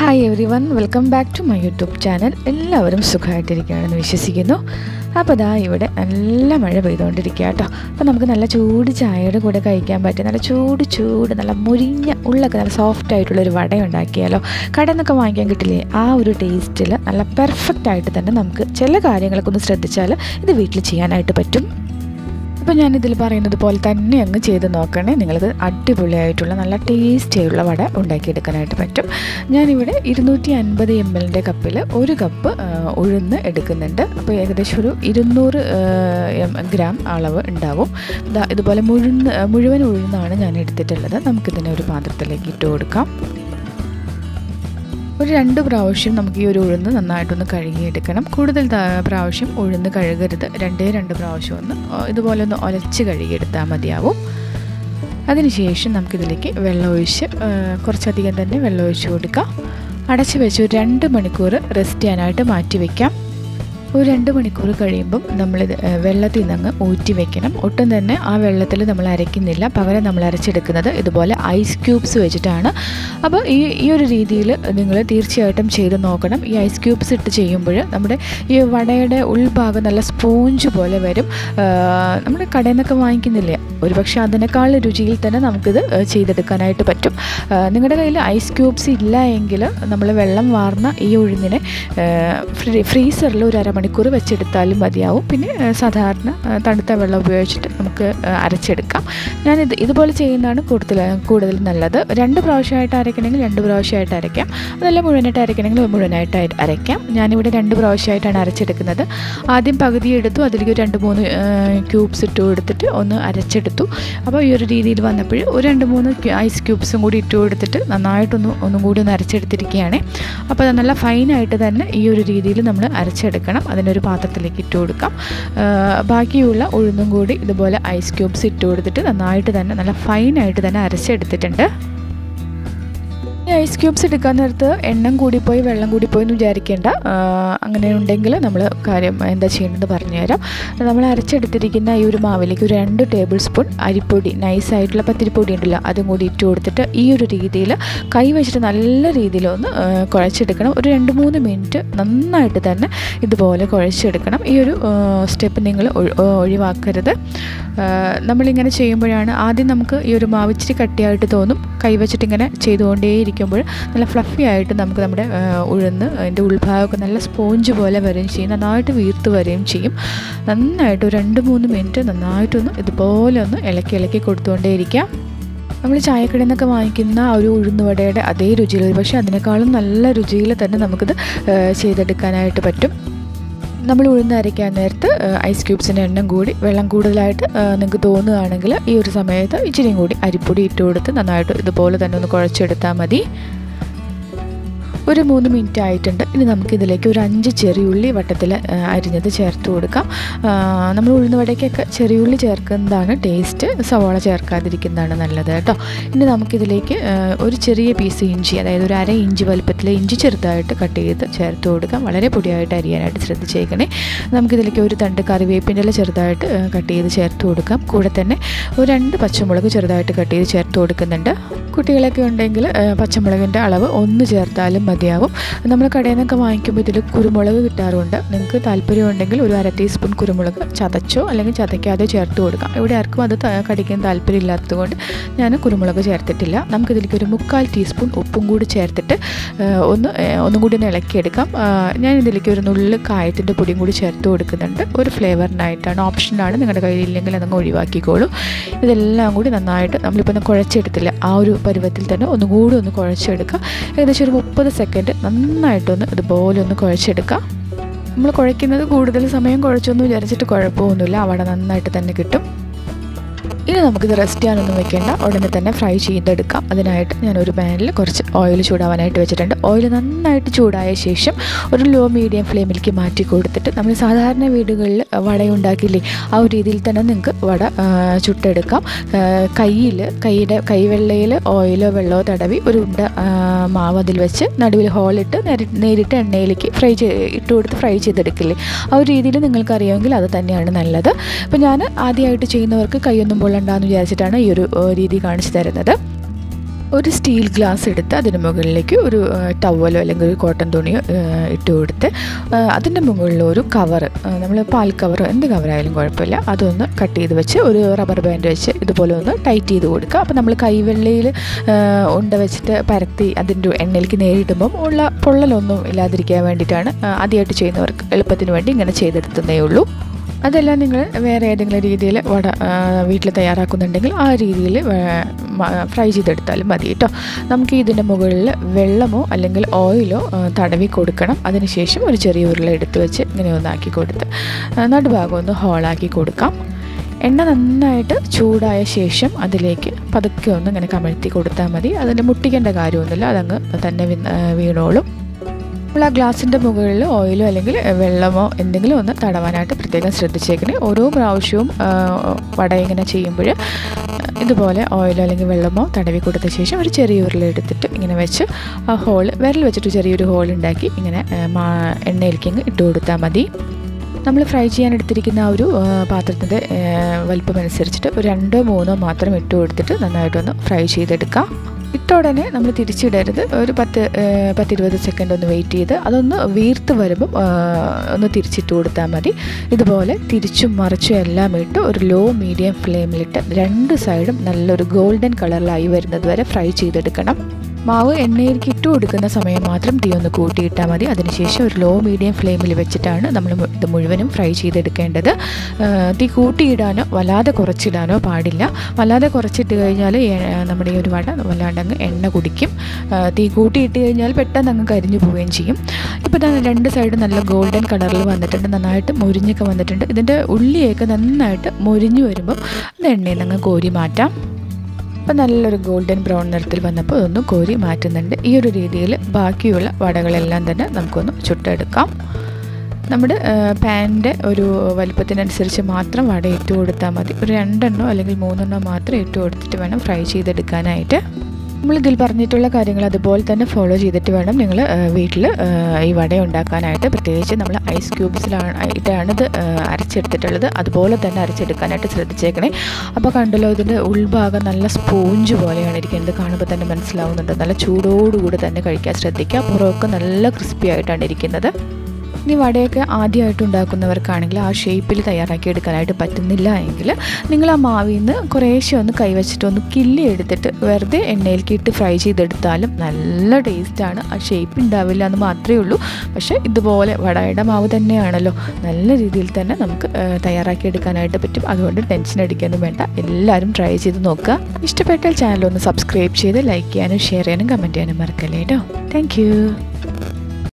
Hi everyone, welcome back to my YouTube channel. എല്ലാവരും സുഖമായിട്ടിരിക്കുകയാണെന്ന് വിശ്വസിക്കുന്നു. അപ്പോൾ ദാ ഇവിടെ നല്ല മഴ പെയ്തുകൊണ്ടിരിക്കുക കേട്ടോ. അപ്പോൾ നമുക്ക് നല്ല ചൂട് ചായയുടെ കൂടെ കഴിക്കാൻ പറ്റിയ നല്ല ചൂട് നല്ല മുരിഞ്ഞ ഉള്ളൊക്കെ നല്ല സോഫ്റ്റ് ആയിട്ടുള്ളൊരു വട ഉണ്ടാക്കിയാലോ. കടയിൽ നിന്നൊക്കെ വാങ്ങിക്കാൻ കിട്ടില്ലേ, ആ ഒരു ടേസ്റ്റിൽ നല്ല പെർഫെക്റ്റ് ആയിട്ട് തന്നെ നമുക്ക് ചില കാര്യങ്ങളൊക്കെ ഒന്ന് ശ്രദ്ധിച്ചാൽ ഇത് വീട്ടിൽ ചെയ്യാനായിട്ട് പറ്റും. അപ്പോൾ ഞാനിതിൽ പറയുന്നത് പോലെ തന്നെ അങ്ങ് ചെയ്ത് നോക്കണേ. നിങ്ങൾക്ക് അടിപൊളിയായിട്ടുള്ള നല്ല ടേസ്റ്റിയുള്ള വട ഉണ്ടാക്കിയെടുക്കാനായിട്ട് പറ്റും. ഞാനിവിടെ 250 ml കപ്പിൽ 1 കപ്പ് ഉഴുന്ന് എടുക്കുന്നുണ്ട്. അപ്പോൾ ഏകദേശം ഒരു 200 ഗ്രാം അളവ് ഉണ്ടാവും. ഇതുപോലെ മുഴുവൻ ഉഴുന്നാണ് ഞാൻ എടുത്തിട്ടുള്ളത്. നമുക്കിതിനെ ഒരു പാത്രത്തിലേക്ക് ഇട്ട് കൊടുക്കാം. ഒരു 2 പ്രാവശ്യം നമുക്ക് ഈ ഒരു ഉഴുന്ന് നന്നായിട്ടൊന്ന് കഴുകിയെടുക്കണം. കൂടുതൽ പ്രാവശ്യം ഉഴുന്ന് കഴുകരുത്. 2 പ്രാവശ്യം ഒന്ന് ഇതുപോലെ ഒന്ന് ഒലച്ച് കഴുകിയെടുത്താൽ മതിയാവും. അതിനുശേഷം നമുക്കിതിലേക്ക് വെള്ളമൊഴിച്ച് കുറച്ചധികം തന്നെ വെള്ളമൊഴിച്ച് കൊടുക്കാം. അടച്ച് വെച്ച് ഒരു 2 മണിക്കൂർ റെസ്റ്റ് ചെയ്യാനായിട്ട് മാറ്റി വയ്ക്കാം. ഒരു 2 മണിക്കൂർ കഴിയുമ്പം നമ്മളിത് വെള്ളത്തിൽ നിന്ന് ഊറ്റി വെക്കണം. ഒട്ടും തന്നെ ആ വെള്ളത്തിൽ നമ്മൾ അരയ്ക്കുന്നില്ല, പകരം നമ്മൾ അരച്ചെടുക്കുന്നത് ഇതുപോലെ ഐസ് ക്യൂബ്സ് വെച്ചിട്ടാണ്. അപ്പോൾ ഈ ഒരു രീതിയിൽ നിങ്ങൾ തീർച്ചയായിട്ടും ചെയ്ത് നോക്കണം. ഈ ഐസ് ക്യൂബ്സ് ഇട്ട് ചെയ്യുമ്പോൾ നമ്മുടെ ഈ വടയുടെ ഉൾഭാഗം നല്ല സ്പോഞ്ച് പോലെ വരും. നമ്മൾ കടയിൽ നിന്നൊക്കെ വാങ്ങിക്കുന്നില്ലേ, ഒരുപക്ഷെ അതിനേക്കാൾ രുചിയിൽ തന്നെ നമുക്കിത് ചെയ്തെടുക്കാനായിട്ട് പറ്റും. നിങ്ങളുടെ കയ്യിൽ ഐസ് ക്യൂബ്സ് ഇല്ല എങ്കിൽ നമ്മൾ വെള്ളം വാർന്ന ഈ ഉഴുന്നിനെ ഫ്രീസറിൽ ഒരു അരമണിക്കൂർ വെച്ചെടുത്താലും മതിയാവും. പിന്നെ സാധാരണ തണുത്ത വെള്ളം ഉപയോഗിച്ചിട്ട് നമുക്ക് അരച്ചെടുക്കാം. ഞാനിത് ഇതുപോലെ ചെയ്യുന്നതാണ് കൂടുതൽ നല്ലത്. 2 പ്രാവശ്യമായിട്ട് അരയ്ക്കണമെങ്കിൽ 2 പ്രാവശ്യമായിട്ട് അരയ്ക്കാം. അതല്ല മുഴുവനായിട്ട് അരയ്ക്കണമെങ്കിൽ മുഴുവനായിട്ട് അരയ്ക്കാം. ഞാനിവിടെ 2 പ്രാവശ്യമായിട്ടാണ് അരച്ചെടുക്കുന്നത്. ആദ്യം പകുതി എടുത്തു, അതിലേക്ക് 2-3 ക്യൂബ്സ് ഇട്ട് കൊടുത്തിട്ട് ഒന്ന് അരച്ചെടുത്തു. അപ്പോൾ ഈ ഒരു രീതിയിൽ വന്നപ്പോൾ ഒരു 2-3 ഐസ് ക്യൂബ്സും കൂടി ഇട്ട് കൊടുത്തിട്ട് ഒന്നും കൂടി ഒന്ന് അരച്ചെടുത്തിരിക്കുകയാണ്. അപ്പോൾ നല്ല ഫൈനായിട്ട് തന്നെ ഈ ഒരു രീതിയിൽ നമ്മൾ അരച്ചെടുക്കണം. അതിനൊരു പാത്രത്തിലേക്ക് ഇട്ട് കൊടുക്കാം. ബാക്കിയുള്ള ഉഴുന്നും കൂടി ഇതുപോലെ ഐസ് ക്യൂബ്സ് ഇട്ട് കൊടുത്തിട്ട് നന്നായിട്ട് തന്നെ നല്ല ഫൈനായിട്ട് തന്നെ അരച്ചെടുത്തിട്ടുണ്ട്. ഈ ഐസ് ക്യൂബ്സ് എടുക്കാൻ നേരത്ത് എണ്ണം കൂടിപ്പോയി വെള്ളം കൂടിപ്പോയി എന്ന് വിചാരിക്കേണ്ട. അങ്ങനെ ഉണ്ടെങ്കിൽ നമ്മൾ കാര്യം എന്താ ചെയ്യേണ്ടതെന്ന് പറഞ്ഞുതരാം. നമ്മൾ അരച്ചെടുത്തിരിക്കുന്ന ഈ ഒരു മാവിലേക്ക് ഒരു 2 ടേബിൾ സ്പൂൺ അരിപ്പൊടി, നൈസായിട്ടുള്ള പത്തിരിപ്പൊടി ഉണ്ടല്ലോ, അതും കൂടി ഇട്ട് കൊടുത്തിട്ട് ഈ ഒരു രീതിയിൽ കൈ വെച്ചിട്ട് നല്ല രീതിയിലൊന്ന് കുഴച്ചെടുക്കണം. ഒരു 2-3 മിനിറ്റ് നന്നായിട്ട് തന്നെ ഇതുപോലെ കുഴച്ചെടുക്കണം. ഈ ഒരു സ്റ്റെപ്പ് നിങ്ങൾ ഒഴിവാക്കരുത്. നമ്മളിങ്ങനെ ചെയ്യുമ്പോഴാണ് ആദ്യം നമുക്ക് ഈ ഒരു മാവ് ഇച്ചിരി കട്ടിയായിട്ട് തോന്നും. കൈ വെച്ചിട്ട് ഇങ്ങനെ ചെയ്തുകൊണ്ടേയിരിക്കും നല്ല ഫ്ലഫി ആയിട്ട് നമുക്ക് നമ്മുടെ ഉഴുന്ന് അതിൻ്റെ ഉൾഭാഗമൊക്കെ നല്ല സ്പോഞ്ച് പോലെ വരികയും ചെയ്യും, നന്നായിട്ട് വീർത്ത് വരികയും ചെയ്യും. നന്നായിട്ട് ഒരു 2-3 മിനിറ്റ് നന്നായിട്ടൊന്ന് ഇതുപോലെ ഒന്ന് ഇളക്കി കൊടുത്തുകൊണ്ടേയിരിക്കാം. നമ്മൾ ചായക്കടയിൽ നിന്നൊക്കെ വാങ്ങിക്കുന്ന ആ ഒരു ഉഴുന്നുവടയുടെ അതേ രുചിയിൽ, പക്ഷേ അതിനേക്കാളും നല്ല രുചിയിൽ തന്നെ നമുക്കിത് ചെയ്തെടുക്കാനായിട്ട് പറ്റും. നമ്മൾ ഉഴുന്ന് അരയ്ക്കാൻ നേരത്ത് ഐസ് ക്യൂബ്സിൻ്റെ എണ്ണം കൂടി വെള്ളം കൂടുതലായിട്ട് നിങ്ങൾക്ക് തോന്നുകയാണെങ്കിൽ ഈ ഒരു സമയത്ത് ഇച്ചിരിയും കൂടി അരിപ്പൊടി ഇട്ട് കൊടുത്ത് നന്നായിട്ട് ഇതുപോലെ തന്നെ ഒന്ന് കുഴച്ചെടുത്താൽ മതി. ഒരു 3 മിനിറ്റ് ആയിട്ടുണ്ട്. ഇനി നമുക്കിതിലേക്ക് ഒരു 5 ചെറിയുള്ളി വട്ടത്തിൽ അരിഞ്ഞത് ചേർത്ത് കൊടുക്കാം. നമ്മൾ ഉഴുന്ന് വടയ്ക്കൊക്കെ ചെറിയുള്ളി ചേർക്കുന്നതാണ് ടേസ്റ്റ്, സവാള ചേർക്കാതിരിക്കുന്നതാണ് നല്ലത് കേട്ടോ. ഇനി നമുക്കിതിലേക്ക് ഒരു ചെറിയ പീസ് ഇഞ്ചി, അതായത് ഒരു 1/2 ഇഞ്ച് വലുപ്പത്തിൽ ഇഞ്ചി ചെറുതായിട്ട് കട്ട് ചെയ്ത് ചേർത്ത് കൊടുക്കാം. വളരെ പൊടിയായിട്ട് അരിയാനായിട്ട് ശ്രദ്ധിച്ചേക്കണേ. നമുക്കിതിലേക്ക് ഒരു തണ്ട് കറിവേപ്പിൻ്റെ ഇല ചെറുതായിട്ട് കട്ട് ചെയ്ത് ചേർത്ത് കൊടുക്കാം. കൂടെ തന്നെ ഒരു 2 പച്ചമുളക് ചെറുതായിട്ട് കട്ട് ചെയ്ത് ചേർത്ത് കൊടുക്കുന്നുണ്ട്. കുട്ടികളൊക്കെ ഉണ്ടെങ്കിൽ പച്ചമുളകിൻ്റെ അളവ് 1 ചേർത്താലും മതിയാവും. നമ്മൾ കടയിൽ നിന്നൊക്കെ വാങ്ങിക്കുമ്പോൾ ഇതിൽ കുരുമുളക് കിട്ടാറുണ്ട്. നിങ്ങൾക്ക് താല്പര്യമുണ്ടെങ്കിൽ ഒരു 1/2 ടീസ്പൂൺ കുരുമുളക് ചതച്ചോ അല്ലെങ്കിൽ ചതയ്ക്കാതെ ചേർത്ത് കൊടുക്കാം. ഇവിടെ ആർക്കും അത് കടിക്കാൻ താല്പര്യമില്ലാത്തതുകൊണ്ട് ഞാൻ കുരുമുളക് ചേർത്തിട്ടില്ല. നമുക്കിതിലേക്ക് ഒരു 3/4 ടീസ്പൂൺ ഉപ്പും കൂടി ചേർത്തിട്ട് ഒന്നും കൂടി ഒന്ന് ഇളക്കിയെടുക്കാം. ഞാൻ ഇതിലേക്ക് ഒരു നുള്ള് കായത്തിൻ്റെ പൊടിയും കൂടി ചേർത്ത് കൊടുക്കുന്നുണ്ട്. ഒരു ഫ്ലേവറിനായിട്ടാണ്, ഓപ്ഷനാണ്. നിങ്ങളുടെ കയ്യിലില്ലെങ്കിൽ അതങ്ങ് ഒഴിവാക്കിക്കോളൂ. ഇതെല്ലാം കൂടി നന്നായിട്ട് നമ്മളിപ്പോൾ ഒന്ന് കുഴച്ചെടുത്തില്ല, ആ ഒരു പരുവത്തിൽ തന്നെ ഒന്നുകൂടി ഒന്ന് കുഴച്ചെടുക്കുക. ഏകദേശം ഒരു 30 സെക്കൻഡ് നന്നായിട്ടൊന്ന് ഇതുപോലെ ഒന്ന് കുഴച്ചെടുക്കുക. നമ്മൾ കുഴയ്ക്കുന്നത് കൂടുതൽ സമയം കുഴച്ചൊന്നും വിചാരിച്ചിട്ട് കുഴപ്പമൊന്നുമില്ല, അവിടെ നന്നായിട്ട് തന്നെ കിട്ടും. ഇനി നമുക്കിത് റെസ്റ്റ് ചെയ്യാനൊന്നും വെക്കേണ്ട, ഉടനെ തന്നെ ഫ്രൈ ചെയ്തെടുക്കാം. അതിനായിട്ട് ഞാനൊരു പാനിൽ കുറച്ച് ഓയിൽ ചൂടാവാനായിട്ട് വെച്ചിട്ടുണ്ട്. ഓയിൽ നന്നായിട്ട് ചൂടായ ശേഷം ഒരു ലോ മീഡിയം ഫ്ലെയിമിലേക്ക് മാറ്റി കൊടുത്തിട്ട് നമ്മൾ സാധാരണ വീടുകളിൽ വട ഉണ്ടാക്കില്ലേ, ആ ഒരു രീതിയിൽ തന്നെ നിങ്ങൾക്ക് വട ചുട്ടെടുക്കാം. കൈവെള്ളയിൽ ഓയിലോ വെള്ളമോ തടവി ഒരു ഉണ്ട മാവ് അതിൽ വെച്ച് നടുവിൽ ഹോളിട്ട് നേരിട്ട് എണ്ണയിലേക്ക് ഇട്ട് കൊടുത്ത് ഫ്രൈ ചെയ്തെടുക്കില്ലേ, ആ ഒരു രീതിയിൽ നിങ്ങൾക്ക് അറിയാമെങ്കിൽ അത് തന്നെയാണ് നല്ലത്. അപ്പോൾ ഞാൻ ആദ്യമായിട്ട് ചെയ്യുന്നവർക്ക് കൈയൊന്നും പൊള്ളണ്ടെന്ന് വിചാരിച്ചിട്ടാണ് ഈ ഒരു രീതി കാണിച്ചു തരുന്നത്. ഒരു സ്റ്റീൽ ഗ്ലാസ് എടുത്ത് അതിന് മുകളിലേക്ക് ഒരു ടവലോ അല്ലെങ്കിൽ ഒരു കോട്ടൺ തുണിയോ ഇട്ട് കൊടുത്ത് അതിൻ്റെ മുകളിൽ ഒരു കവർ, നമ്മൾ പാൽ കവറോ എന്ത് കവറായാലും കുഴപ്പമില്ല, അതൊന്ന് കട്ട് ചെയ്ത് വെച്ച് ഒരു റബ്ബർ ബാൻഡ് വെച്ച് ഇതുപോലെ ഒന്ന് ടൈറ്റ് ചെയ്ത് കൊടുക്കുക. അപ്പോൾ നമ്മൾ കൈവെള്ളയിൽ ഉണ്ട വെച്ചിട്ട് പരത്തി അതിൻ്റെ എണ്ണയിലേക്ക് നേരിടുമ്പം ഉള്ള പൊള്ളലൊന്നും ഇല്ലാതിരിക്കാൻ വേണ്ടിയിട്ടാണ് ആദ്യമായിട്ട് ചെയ്യുന്നവർക്ക് എളുപ്പത്തിന് വേണ്ടി ഇങ്ങനെ ചെയ്തെടുത്തതേ ഉള്ളൂ. അതെല്ലാം നിങ്ങൾ വേറെ ഏതെങ്കിലും രീതിയിൽ വട വീട്ടിൽ തയ്യാറാക്കുന്നുണ്ടെങ്കിൽ ആ രീതിയിൽ ഫ്രൈ ചെയ്തെടുത്താലും മതി കേട്ടോ. നമുക്ക് ഇതിൻ്റെ മുകളിൽ വെള്ളമോ അല്ലെങ്കിൽ ഓയിലോ തടവി കൊടുക്കണം. അതിനുശേഷം ഒരു ചെറിയ ഉരുള എടുത്ത് വെച്ച് ഇങ്ങനെ ഒന്നാക്കി കൊടുത്ത് നടുഭാഗം ഒന്ന് ഹോളാക്കി കൊടുക്കാം. എണ്ണ നന്നായിട്ട് ചൂടായ ശേഷം അതിലേക്ക് പതുക്കെ ഒന്ന് ഇങ്ങനെ കമഴ്ത്തി കൊടുത്താൽ മതി. അതിന് മുട്ടിക്കേണ്ട കാര്യമൊന്നുമില്ല, അതങ്ങ് തന്നെ വീണോളും. നമ്മൾ ആ ഗ്ലാസിൻ്റെ മുകളിൽ ഓയിലോ അല്ലെങ്കിൽ വെള്ളമോ എന്തെങ്കിലും ഒന്ന് തടവാനായിട്ട് പ്രത്യേകം ശ്രദ്ധിച്ചേക്കണേ. ഓരോ പ്രാവശ്യവും വട ഇങ്ങനെ ചെയ്യുമ്പോൾ ഇതുപോലെ ഓയിലോ അല്ലെങ്കിൽ വെള്ളമോ തടവി കൊടുത്ത ശേഷം ഒരു ചെറിയ ഉരുള എടുത്തിട്ട് ഇങ്ങനെ വെച്ച് ആ ഹോൾ വിരൽ വെച്ചിട്ട് ചെറിയൊരു ഹോൾ ഉണ്ടാക്കി ഇങ്ങനെ എണ്ണയിലേക്ക് ഇട്ട് കൊടുത്താൽ മതി. നമ്മൾ ഫ്രൈ ചെയ്യാൻ എടുത്തിരിക്കുന്ന ആ ഒരു പാത്രത്തിൻ്റെ വലിപ്പം അനുസരിച്ചിട്ട് ഒരു 2-3 മാത്രം ഇട്ട് കൊടുത്തിട്ട് നന്നായിട്ടൊന്ന് ഫ്രൈ ചെയ്തെടുക്കാം. ഇട്ട ഉടനെ നമ്മൾ തിരിച്ചിടരുത്. ഒരു 10-20 സെക്കൻഡ് ഒന്ന് വെയിറ്റ് ചെയ്ത് അതൊന്ന് വീർത്ത് വരുമ്പം ഒന്ന് തിരിച്ചിട്ട് കൊടുത്താൽ മതി. ഇതുപോലെ തിരിച്ചും മറിച്ചും എല്ലാം ഇട്ട് ഒരു ലോ മീഡിയം ഫ്ലെയിമിലിട്ട് 2 സൈഡും നല്ലൊരു ഗോൾഡൻ കളറിലായി വരുന്നത് വരെ ഫ്രൈ ചെയ്തെടുക്കണം. മാവ് എണ്ണയിലേക്ക് ഇട്ട് കൊടുക്കുന്ന സമയം മാത്രം തീ ഒന്ന് കൂട്ടിയിട്ടാൽ മതി. അതിനുശേഷം ഒരു ലോ മീഡിയം ഫ്ലെയിമിൽ വെച്ചിട്ടാണ് നമ്മൾ ഇത് മുഴുവനും ഫ്രൈ ചെയ്തെടുക്കേണ്ടത്. തീ കൂട്ടിയിടാനോ വല്ലാതെ കുറച്ചിടാനോ പാടില്ല. വല്ലാതെ കുറച്ചിട്ട് കഴിഞ്ഞാൽ നമ്മുടെ ഈ ഒരു വട വല്ലാണ്ട് അങ്ങ് എണ്ണ കുടിക്കും. തീ കൂട്ടിയിട്ട് കഴിഞ്ഞാൽ പെട്ടെന്ന് അങ്ങ് കരിഞ്ഞു പോവുകയും ചെയ്യും. ഇപ്പോൾ തന്നെ 2 സൈഡ് നല്ല ഗോൾഡൻ കളറിൽ വന്നിട്ടുണ്ട്, നന്നായിട്ട് മൊരിഞ്ഞൊക്കെ വന്നിട്ടുണ്ട്. ഇതിൻ്റെ ഉള്ളിയൊക്കെ നന്നായിട്ട് മൊരിഞ്ഞു വരുമ്പം അത് എണ്ണയിൽ നിന്ന് അങ്ങ് കോരി മാറ്റാം. അപ്പോൾ നല്ലൊരു ഗോൾഡൻ ബ്രൗൺ നിറത്തിൽ വന്നപ്പോൾ അതൊന്ന് കോരി മാറ്റുന്നുണ്ട്. ഈ ഒരു രീതിയിൽ ബാക്കിയുള്ള വടകളെല്ലാം തന്നെ നമുക്കൊന്ന് ചുട്ടെടുക്കാം. നമ്മുടെ പാനിൻ്റെ ഒരു വലിപ്പത്തിനനുസരിച്ച് മാത്രം വട ഇട്ട് കൊടുത്താൽ മതി. ഒരു 2 അല്ലെങ്കിൽ 3 മാത്രം ഇട്ട് കൊടുത്തിട്ട് വേണം ഫ്രൈ ചെയ്തെടുക്കാനായിട്ട്. നമ്മളിതിൽ പറഞ്ഞിട്ടുള്ള കാര്യങ്ങൾ അതുപോലെ തന്നെ ഫോളോ ചെയ്തിട്ട് വേണം നിങ്ങൾ വീട്ടിൽ ഈ വട ഉണ്ടാക്കാനായിട്ട്. പ്രത്യേകിച്ച് നമ്മൾ ഐസ് ക്യൂബ്സിലായിട്ടാണ് ഇത് അരച്ചെടുത്തിട്ടുള്ളത്. അതുപോലെ തന്നെ അരച്ചെടുക്കാനായിട്ട് ശ്രദ്ധിച്ചേക്കണേ. അപ്പോൾ കണ്ടല്ലോ, ഇതിൻ്റെ ഉൾഭാഗം നല്ല സ്പോഞ്ച് പോലെയാണ് ഇരിക്കുന്നത്. കാണുമ്പോൾ തന്നെ മനസ്സിലാവുന്നുണ്ട്. നല്ല ചൂടോടുകൂടി തന്നെ കഴിക്കാൻ ശ്രദ്ധിക്കുക. പുറമൊക്കെ നല്ല ക്രിസ്പി ആയിട്ടാണ് ഇരിക്കുന്നത്. ഇനി വടയൊക്കെ ആദ്യമായിട്ട് ഉണ്ടാക്കുന്നവർക്കാണെങ്കിൽ ആ ഷേപ്പിൽ തയ്യാറാക്കി എടുക്കാനായിട്ട് പറ്റുന്നില്ല എങ്കിൽ നിങ്ങൾ ആ മാവിൽ നിന്ന് കുറേശ്ശെ ഒന്ന് കൈവച്ചിട്ട് ഒന്ന് കില്ലി എടുത്തിട്ട് വെറുതെ എണ്ണയിലേക്ക് ഇട്ട് ഫ്രൈ ചെയ്തെടുത്താലും നല്ല ടേസ്റ്റാണ്. ആ ഷേപ്പ് ഉണ്ടാവില്ല എന്ന് മാത്രമേ ഉള്ളൂ. പക്ഷേ ഇതുപോലെ വടയുടെ മാവ് തന്നെയാണല്ലോ, നല്ല രീതിയിൽ തന്നെ നമുക്ക് തയ്യാറാക്കി എടുക്കാനായിട്ട് പറ്റും. അതുകൊണ്ട് ടെൻഷൻ അടിക്കാനും വേണ്ട, എല്ലാവരും ട്രൈ ചെയ്ത് നോക്കുക. ഇഷ്ടപ്പെട്ടാൽ ചാനൽ ഒന്ന് സബ്സ്ക്രൈബ് ചെയ്ത് ലൈക്ക് ചെയ്യാനും ഷെയർ ചെയ്യാനും കമൻറ്റ് ചെയ്യാനും മറക്കല്ലേ കേട്ടോ. താങ്ക്